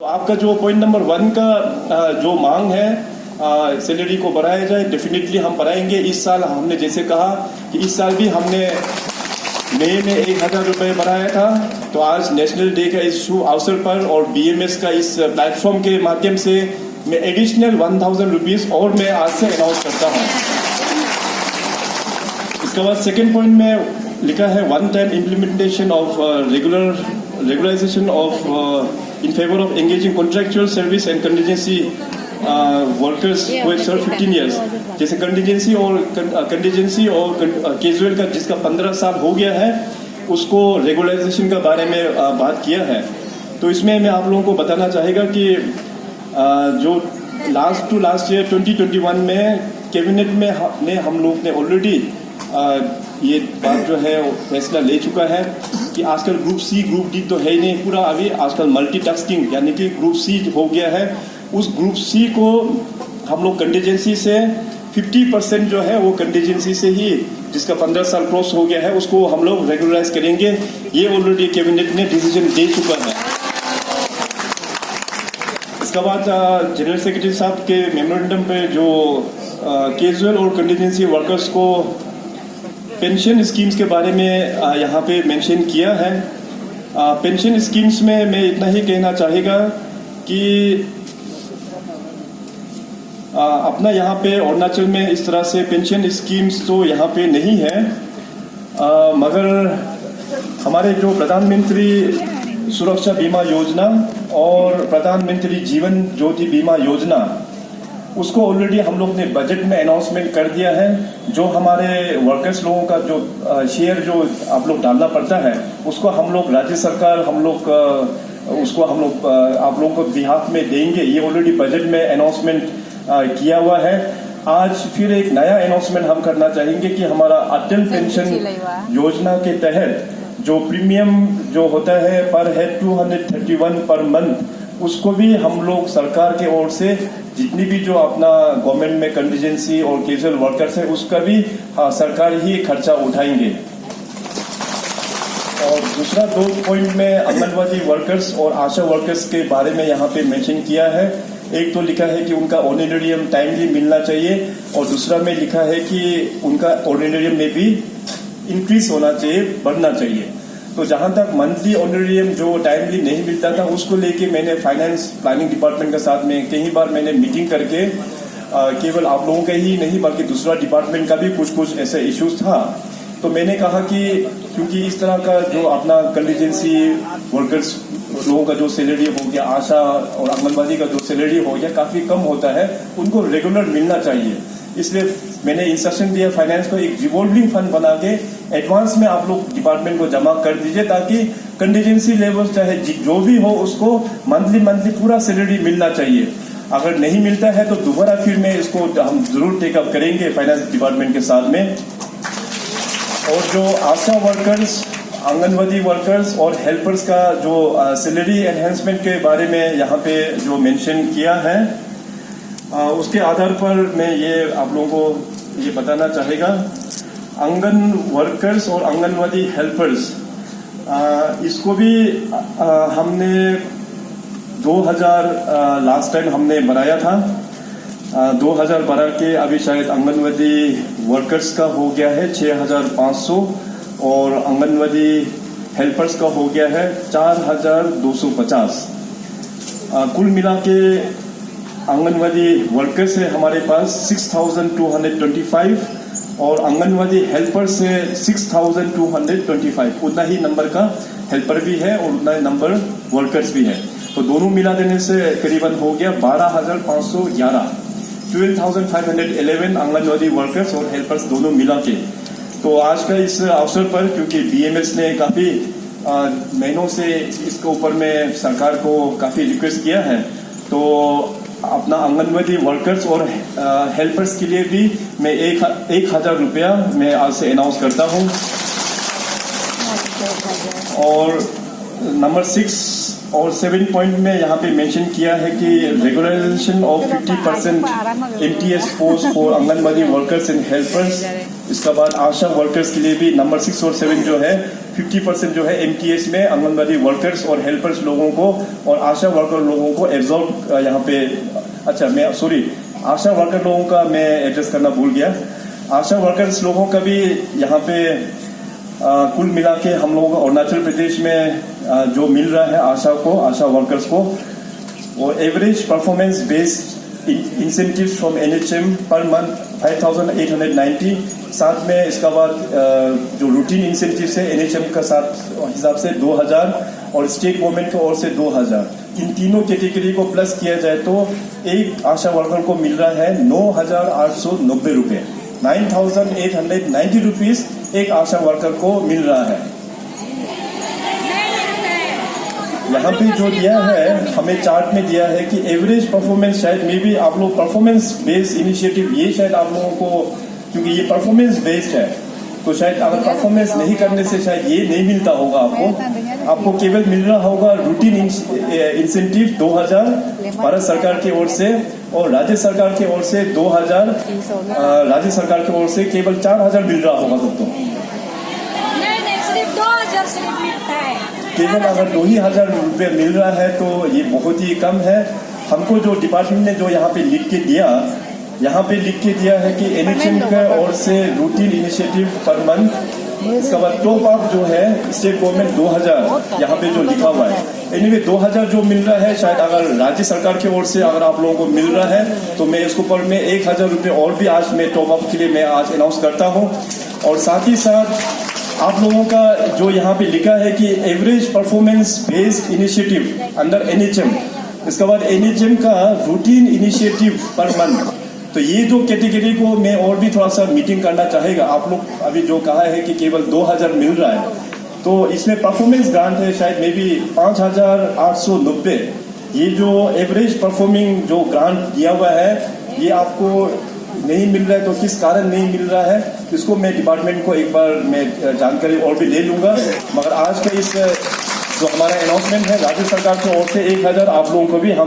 तो आपका जो पॉइंट नंबर 1 का जो मांग है सैलरी को बढ़ाया जाए, डेफिनेटली हम बढ़ाएंगे। इस साल हमने जैसे कहा कि इस साल भी हमने मई में 1,000 रुपये बढ़ाया था। तो आज नेशनल डे का इस अवसर पर और BMS का इस प्लेटफॉर्म के माध्यम से मैं एडिशनल 1,000 रुपीज़ और मैं आज से अनाउंस करता हूँ। इसके बाद सेकेंड पॉइंट में लिखा है one time implementation of regularization of in favor of engaging contractual service and contingency workers who have served 15 years। जैसे कंटीजेंसी और कैजुअल का जिसका 15 साल हो गया है उसको रेगुलराइजेशन का बारे में बात किया है। तो इसमें मैं आप लोगों को बताना चाहेगा कि जो लास्ट ईयर 2021 में कैबिनेट में हम लोग ने ऑलरेडी ये बात जो है फैसला ले चुका है कि आजकल ग्रुप सी ग्रुप डी तो है ही नहीं, पूरा अभी आजकल मल्टीटास्किंग यानी कि ग्रुप सी हो गया है। उस ग्रुप सी को हम लोग कंटीजेंसी से 50% जो है वो कंटीजेंसी से ही जिसका 15 साल क्रॉस हो गया है उसको हम लोग रेगुलराइज करेंगे। ये ऑलरेडी कैबिनेट ने डिसीजन दे चुका है। इसके बाद जनरल सेक्रेटरी साहब के मेमोरेंडम पे जो कैजुअल और कंटीजेंसी वर्कर्स को पेंशन स्कीम्स के बारे में यहाँ पे मेंशन किया है। पेंशन स्कीम्स में मैं इतना ही कहना चाहेगा कि अपना यहाँ पे अरुणाचल में इस तरह से पेंशन स्कीम्स तो यहाँ पे नहीं है, मगर हमारे जो प्रधानमंत्री सुरक्षा बीमा योजना और प्रधानमंत्री जीवन ज्योति बीमा योजना उसको ऑलरेडी हम लोग ने बजट में अनाउंसमेंट कर दिया है। जो हमारे वर्कर्स लोगों का जो शेयर जो आप लोग डालना पड़ता है उसको हम लोग राज्य सरकार आप लोगों को बिहाफ में देंगे। ये ऑलरेडी बजट में अनाउंसमेंट किया हुआ है। आज फिर एक नया अनाउंसमेंट हम करना चाहेंगे कि हमारा अटल पेंशन योजना के तहत जो प्रीमियम जो होता है पर हेड 231 पर मंथ उसको भी हम लोग सरकार के ओर से जितनी भी जो अपना गवर्नमेंट में कंटीजेंसी और कैजुअल वर्कर्स है उसका भी सरकार ही खर्चा उठाएंगे। और दूसरा 2 पॉइंट में आंगनवाड़ी वर्कर्स और आशा वर्कर्स के बारे में यहाँ पे मेंशन किया है। एक तो लिखा है कि उनका ऑर्डिनरियम टाइमली मिलना चाहिए और दूसरा में लिखा है कि उनका ऑर्डिनरियम में भी इंक्रीज होना चाहिए, बढ़ना चाहिए। तो जहां तक मंथली ऑनरेरियम जो टाइमली नहीं मिलता था उसको लेके मैंने फाइनेंस प्लानिंग डिपार्टमेंट के साथ में कई बार मैंने मीटिंग करके केवल आप लोगों का ही नहीं बल्कि दूसरा डिपार्टमेंट का भी कुछ ऐसे इश्यूज था। तो मैंने कहा कि क्योंकि इस तरह का जो अपना कंटीजेंसी वर्कर्स लोगों का जो सैलरी हो गया, आशा और आंगनबाड़ी का जो सैलरी हो गया काफी कम होता है, उनको रेगुलर मिलना चाहिए। इसलिए मैंने इंस्ट्रक्शन दिया फाइनेंस को एक रिवॉल्विंग फंड बना के एडवांस में आप लोग डिपार्टमेंट को जमा कर दीजिए ताकि कंटीजेंसी लेवल चाहे जो भी हो उसको मंथली पूरा सैलरी मिलना चाहिए। अगर नहीं मिलता है तो दोबारा फिर मैं इसको हम जरूर टेकअप करेंगे फाइनेंस डिपार्टमेंट के साथ में। और जो आशा वर्कर्स, आंगनवाड़ी वर्कर्स और हेल्पर्स का जो सैलरी एनहेंसमेंट के बारे में यहाँ पे जो मेंशन किया है उसके आधार पर मैं ये आप लोगों को ये बताना चाहेगा। आंगन वर्कर्स और आंगनवाड़ी हेल्पर्स इसको भी हमने 2000 लास्ट टाइम हमने बढ़ाया था, 2000 बढ़ा के अभी शायद आंगनवाड़ी वर्कर्स का हो गया है 6,500 और आंगनवाड़ी हेल्पर्स का हो गया है 4,250। कुल मिला के आंगनवाड़ी वर्कर्स है हमारे पास 6,225 और आंगनवाड़ी हेल्पर से 6,225। उतना ही नंबर का हेल्पर भी है और उतना ही नंबर वर्कर्स भी है। तो दोनों मिला देने से करीबन हो गया 12,511, 12,511 आंगनवाड़ी वर्कर्स और हेल्पर्स दोनों मिला के। तो आज का इस अवसर पर क्योंकि BMS ने काफी महीनों से इसके ऊपर में सरकार को काफी रिक्वेस्ट किया है, तो अपना आंगनवाड़ी वर्कर्स और हेल्पर्स के लिए भी मैं 1,000 रुपया मैं आज से अनाउंस करता हूं। और नंबर 6 और 7 पॉइंट में यहाँ पे मेंशन किया है कि regularization of 50% MTS post for anganwadi workers and helpers. इसके बाद आशा वर्कर्स के लिए भी नंबर 6 और 7 जो है 50% जो है MTS में आंगनबाड़ी वर्कर्स और हेल्पर्स लोगों को और आशा वर्कर लोगों को एब्जॉर्ब यहाँ पे, अच्छा मैं सॉरी आशा वर्कर लोगों का मैं एड्रेस करना भूल गया। आशा वर्कर्स लोगों का भी यहाँ पे कुल मिला के हम लोगों को अरुणाचल प्रदेश में जो मिल रहा है आशा वर्कर्स को, वो average performance based incentives from NHM per month 5,890, साथ में इसका बाद जो रूटीन इंसेंटिव्स है NHM का साथ हिसाब से 2,000 और स्टेट गवर्नमेंट की ओर से 2,000, इन तीनों कैटेगरी को प्लस किया जाए तो एक आशा वर्कर को मिल रहा है 9,890 रुपये, 9,890 रुपीज एक आशा वर्कर को मिल रहा है। यहाँ पे जो दिया है हमें चार्ट में दिया है कि एवरेज परफॉर्मेंस, शायद मे बी आप लोग परफॉर्मेंस बेस्ड इनिशिएटिव, ये शायद आप लोगों को, क्योंकि ये परफॉर्मेंस बेस्ड है तो शायद अगर परफॉर्मेंस नहीं करने से शायद ये नहीं मिलता होगा आपको केवल मिल रहा होगा रूटीन इंसेंटिव 2,000 भारत सरकार की ओर से और राज्य सरकार की ओर से 2,000, राज्य सरकार की ओर से केवल 4,000 मिल रहा होगा सबको। केवल अगर 2,000 रुपये मिल रहा है तो ये बहुत ही कम है। हमको जो डिपार्टमेंट ने जो यहाँ पे लिख के दिया है कि NHM के ओर से रूटीन इनिशिएटिव पर मंथ, इसका बाद टॉप अप जो है स्टेट गवर्नमेंट 2,000 यहाँ पे जो लिखा हुआ है, एनीवे 2,000 जो मिल रहा है, शायद अगर राज्य सरकार की ओर से अगर आप लोगों को मिल रहा है तो मैं इसके ऊपर में 1,000 रुपये और भी आज मैं टॉप अप के लिए मैं आज अनाउंस करता हूँ। और साथ ही साथ आप लोगों का जो यहाँ पे लिखा है कि average performance based initiative under NHM, इसके बाद NHM का रूटीन इनिशिएटिव पर मंथ, तो ये जो कैटेगरी को मैं और भी थोड़ा सा मीटिंग करना चाहेगा। आप लोग अभी जो कहा है कि केवल 2,000 मिल रहा है तो इसमें परफॉर्मेंस ग्रांट है शायद मे बी 5,890, ये जो एवरेज परफॉर्मिंग जो ग्रांट दिया हुआ है ये आपको नहीं मिल रहा है तो किस कारण नहीं मिल रहा है, इसको मैं डिपार्टमेंट को एक बार मैं जानकारी और भी ले लूंगा। मगर आज का इस जो हमारा अनाउंसमेंट है राज्य सरकार की ओर से 1,000 आप लोगों को भी हम